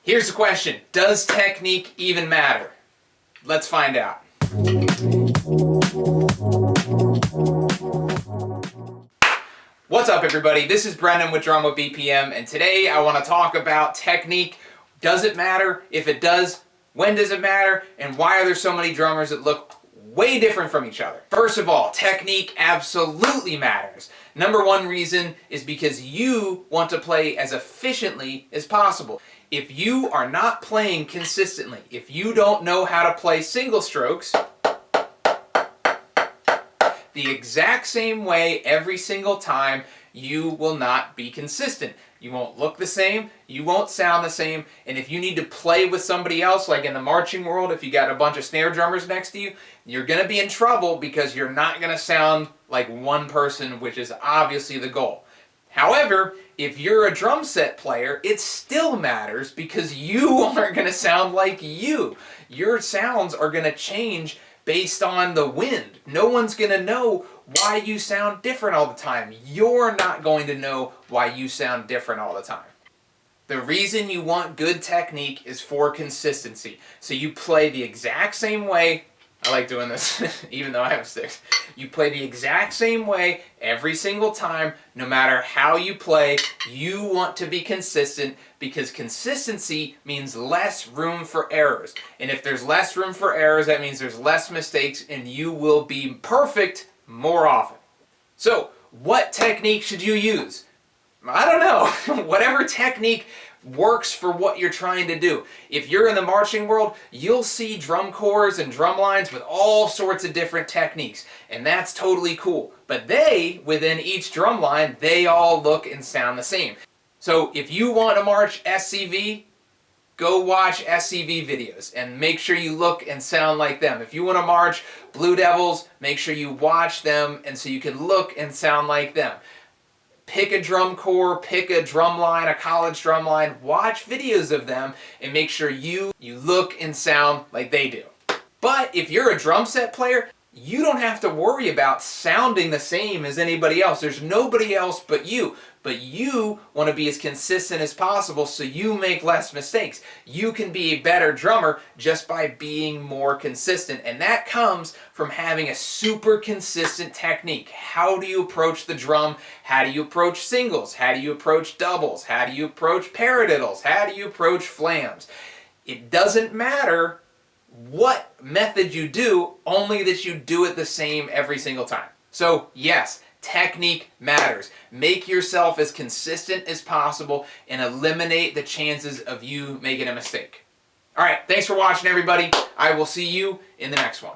Here's the question. Does technique even matter? Let's find out. What's up, everybody? This is Brendan with Drum with BPM, and today I want to talk about technique. Does it matter? If it does, when does it matter? And why are there so many drummers that look way different from each other? First of all, technique absolutely matters. Number one reason is because you want to play as efficiently as possible. If you are not playing consistently, if you don't know how to play single strokes the exact same way every single time, you will not be consistent. You won't look the same, you won't sound the same, and if you need to play with somebody else, like in the marching world, if you got a bunch of snare drummers next to you, you're going to be in trouble because you're not going to sound like one person, which is obviously the goal. However, if you're a drum set player, it still matters because you aren't going to sound like you. Your sounds are going to change based on the wind. No one's going to know why you sound different all the time. You're not going to know why you sound different all the time. The reason you want good technique is for consistency. So you play the exact same way. I like doing this, even though I have sticks. You play the exact same way every single time, no matter how you play. You want to be consistent because consistency means less room for errors. And if there's less room for errors, that means there's less mistakes and you will be perfect more often. So, what technique should you use? I don't know. Whatever technique works for what you're trying to do. If you're in the marching world, you'll see drum corps and drum lines with all sorts of different techniques, and that's totally cool. But within each drum line, they all look and sound the same. So if you want to march SCV, go watch SCV videos and make sure you look and sound like them. If you want to march Blue Devils, make sure you watch them and so you can look and sound like them. Pick a drum corps, pick a drum line, a college drum line, watch videos of them and make sure you look and sound like they do. But if you're a drum set player, you don't have to worry about sounding the same as anybody else. There's nobody else but you. But you want to be as consistent as possible so you make less mistakes. You can be a better drummer just by being more consistent. And that comes from having a super consistent technique. How do you approach the drum? How do you approach singles? How do you approach doubles? How do you approach paradiddles? How do you approach flams? It doesn't matter what method you do, only that you do it the same every single time. So yes, technique matters. Make yourself as consistent as possible and eliminate the chances of you making a mistake. Alright, thanks for watching, everybody. I will see you in the next one.